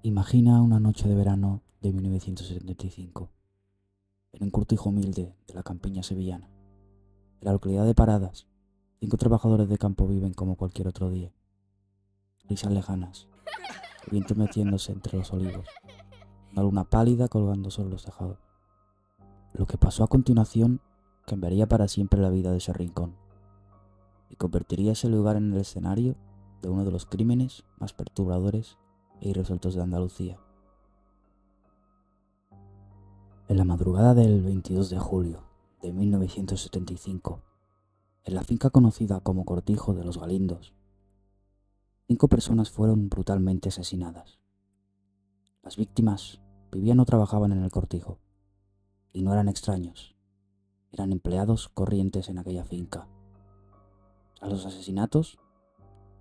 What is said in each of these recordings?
Imagina una noche de verano de 1975, en un cortijo humilde de la campiña sevillana. En la localidad de Paradas, 5 trabajadores de campo viven como cualquier otro día. Risas lejanas, el viento metiéndose entre los olivos, una luna pálida colgando sobre los tejados. Lo que pasó a continuación cambiaría para siempre la vida de ese rincón y convertiría ese lugar en el escenario de uno de los crímenes más perturbadores e irresueltos de Andalucía. En la madrugada del 22 de julio de 1975, en la finca conocida como Cortijo de los Galindos, 5 personas fueron brutalmente asesinadas. Las víctimas vivían o trabajaban en el cortijo, y no eran extraños, eran empleados corrientes en aquella finca. Tras los asesinatos,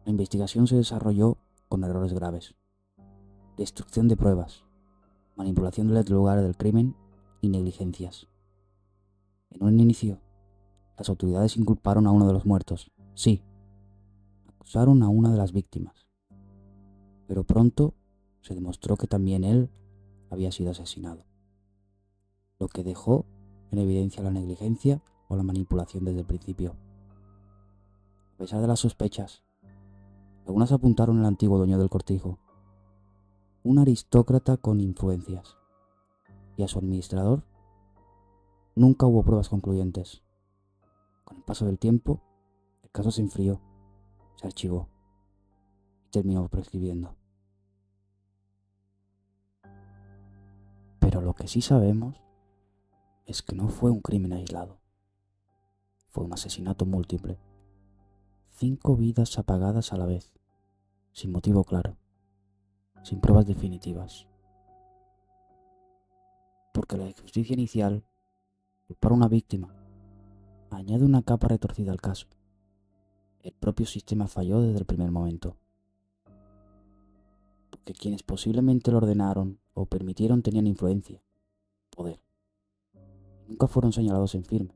la investigación se desarrolló con errores graves, destrucción de pruebas, manipulación del lugar del crimen y negligencias. En un inicio, las autoridades inculparon a uno de los muertos, sí, acusaron a una de las víctimas, pero pronto se demostró que también él había sido asesinado, lo que dejó en evidencia la negligencia o la manipulación desde el principio. A pesar de las sospechas, algunas apuntaron al antiguo dueño del cortijo, un aristócrata con influencias, y a su administrador. Nunca hubo pruebas concluyentes. Con el paso del tiempo, el caso se enfrió, se archivó y terminó prescribiendo. Pero lo que sí sabemos es que no fue un crimen aislado. Fue un asesinato múltiple. 5 vidas apagadas a la vez, sin motivo claro, sin pruebas definitivas. Porque la justicia inicial, culpar a una víctima, añade una capa retorcida al caso. El propio sistema falló desde el primer momento. Porque quienes posiblemente lo ordenaron o permitieron tenían influencia, poder. Nunca fueron señalados en firme.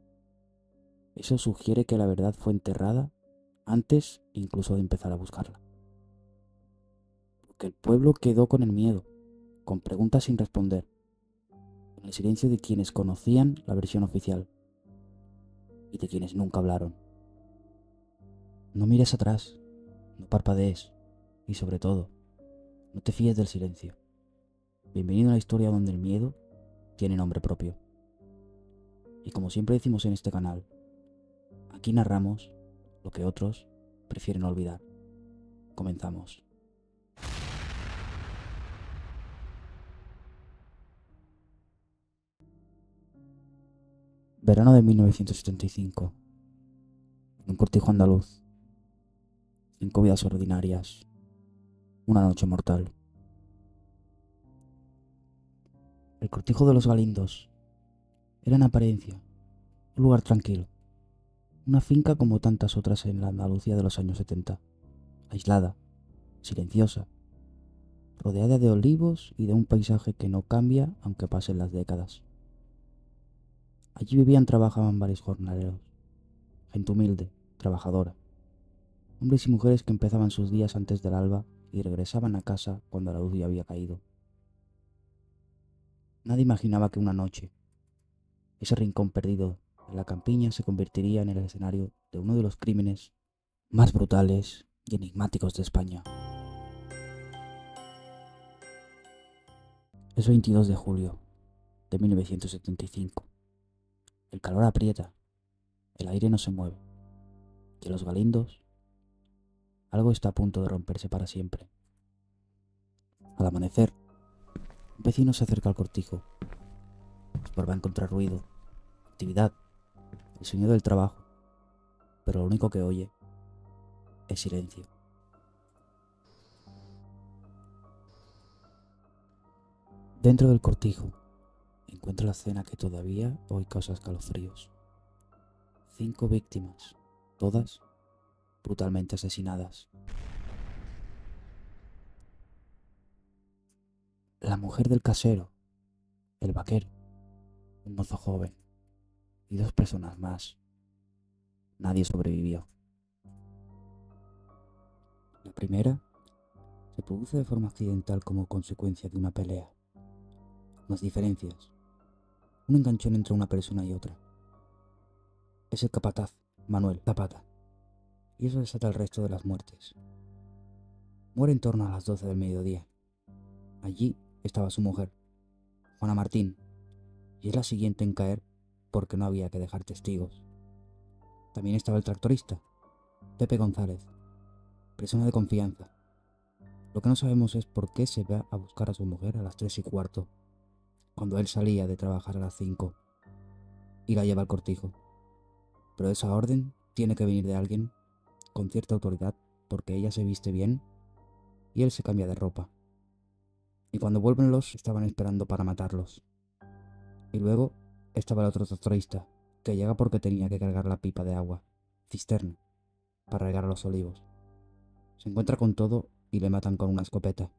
Eso sugiere que la verdad fue enterrada antes incluso de empezar a buscarla. Porque el pueblo quedó con el miedo, con preguntas sin responder, con el silencio de quienes conocían la versión oficial y de quienes nunca hablaron. No mires atrás, no parpadees y sobre todo, no te fíes del silencio. Bienvenido a la historia donde el miedo tiene nombre propio. Y como siempre decimos en este canal, aquí narramos lo que otros prefieren olvidar. Comenzamos. Verano de 1975. En un cortijo andaluz. 5 vidas ordinarias. Una noche mortal. El Cortijo de los Galindos era en apariencia un lugar tranquilo. Una finca como tantas otras en la Andalucía de los años 70. Aislada, silenciosa, rodeada de olivos y de un paisaje que no cambia aunque pasen las décadas. Allí vivían, trabajaban varios jornaleros, gente humilde, trabajadora, hombres y mujeres que empezaban sus días antes del alba y regresaban a casa cuando la luz ya había caído. Nadie imaginaba que una noche, ese rincón perdido en la campiña se convertiría en el escenario de uno de los crímenes más brutales y enigmáticos de España. Es 22 de julio de 1975. El calor aprieta, el aire no se mueve, y en los Galindos algo está a punto de romperse para siempre. Al amanecer, un vecino se acerca al cortijo. Espera encontrar ruido, actividad, el sonido del trabajo, pero lo único que oye es silencio. Dentro del cortijo encuentra la escena que todavía hoy causa escalofríos. 5 víctimas, todas brutalmente asesinadas. La mujer del casero, el vaquero, un mozo joven y 2 personas más. Nadie sobrevivió. La primera se produce de forma accidental como consecuencia de una pelea. Las diferencias. Un enganchón entre una persona y otra. Es el capataz, Manuel Zapata, y eso desata el resto de las muertes. Muere en torno a las 12 del mediodía. Allí estaba su mujer, Juana Martín, y es la siguiente en caer porque no había que dejar testigos. También estaba el tractorista, Pepe González, persona de confianza. Lo que no sabemos es por qué se va a buscar a su mujer a las 3:15, cuando él salía de trabajar a las 5, y la lleva al cortijo. Pero esa orden tiene que venir de alguien con cierta autoridad, porque ella se viste bien y él se cambia de ropa. Y cuando vuelven los estaban esperando para matarlos. Y luego estaba el otro tractorista, que llega porque tenía que cargar la pipa de agua, cisterna, para regar a los olivos. Se encuentra con todo y le matan con una escopeta.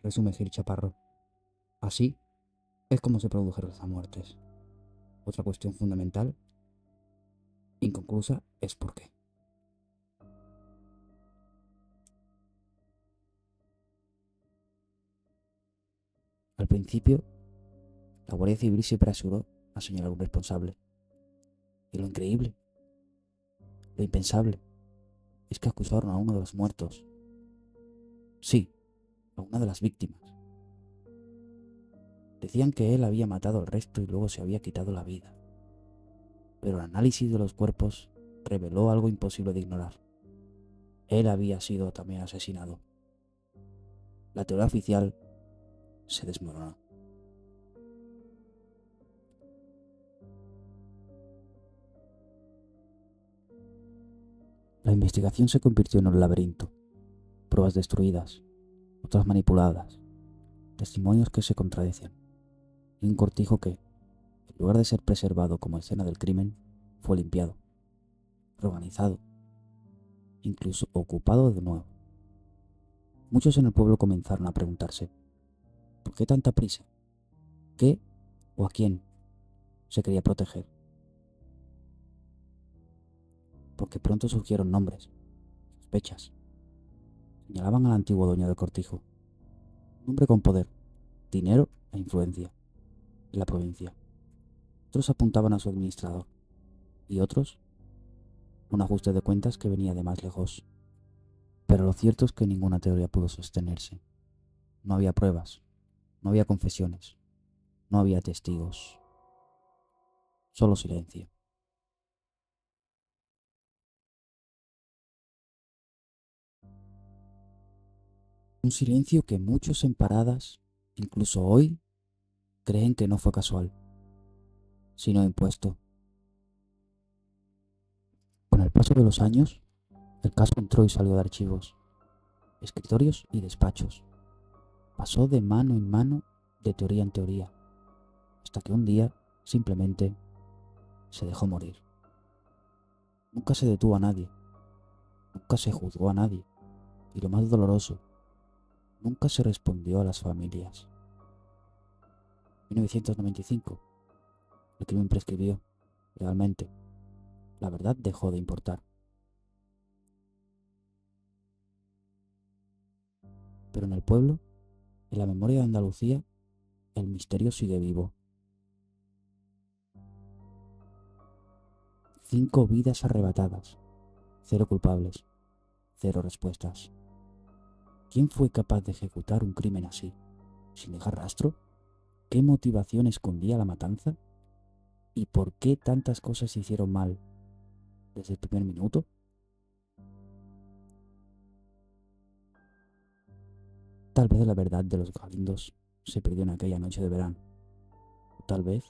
Resume Gil Chaparro. Así es como se produjeron las muertes. Otra cuestión fundamental, inconclusa, es por qué. Al principio, la Guardia Civil se apresuró a señalar a un responsable. Y lo increíble, lo impensable, es que acusaron a uno de los muertos. Sí, a una de las víctimas. Decían que él había matado al resto y luego se había quitado la vida. Pero el análisis de los cuerpos reveló algo imposible de ignorar. Él había sido también asesinado. La teoría oficial se desmoronó. La investigación se convirtió en un laberinto. Pruebas destruidas, otras manipuladas, testimonios que se contradecen, y un cortijo que, en lugar de ser preservado como escena del crimen, fue limpiado, reorganizado, incluso ocupado de nuevo. Muchos en el pueblo comenzaron a preguntarse, ¿por qué tanta prisa? ¿Qué o a quién se quería proteger? Porque pronto surgieron nombres, sospechas. Señalaban al antiguo dueño del cortijo, un hombre con poder, dinero e influencia en la provincia. Otros apuntaban a su administrador, y otros un ajuste de cuentas que venía de más lejos. Pero lo cierto es que ninguna teoría pudo sostenerse. No había pruebas, no había confesiones, no había testigos, solo silencio. Un silencio que muchos en Paradas, incluso hoy, creen que no fue casual, sino impuesto. Con el paso de los años, el caso entró y salió de archivos, escritorios y despachos. Pasó de mano en mano, de teoría en teoría, hasta que un día, simplemente, se dejó morir. Nunca se detuvo a nadie, nunca se juzgó a nadie, y lo más doloroso, nunca se respondió a las familias. 1995, el crimen prescribió, legalmente. La verdad dejó de importar. Pero en el pueblo, en la memoria de Andalucía, el misterio sigue vivo. 5 vidas arrebatadas, 0 culpables, 0 respuestas. ¿Quién fue capaz de ejecutar un crimen así, sin dejar rastro? ¿Qué motivación escondía la matanza? ¿Y por qué tantas cosas se hicieron mal desde el primer minuto? Tal vez la verdad de los galindos se perdió en aquella noche de verano. O tal vez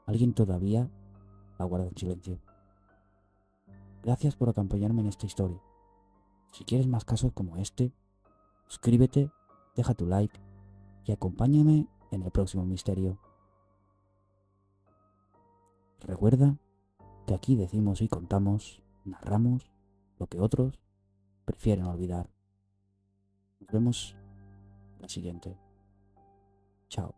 alguien todavía la guarda en silencio. Gracias por acompañarme en esta historia. Si quieres más casos como este, suscríbete, deja tu like y acompáñame en el próximo misterio. Recuerda que aquí decimos y contamos, narramos lo que otros prefieren olvidar. Nos vemos en la siguiente. Chao.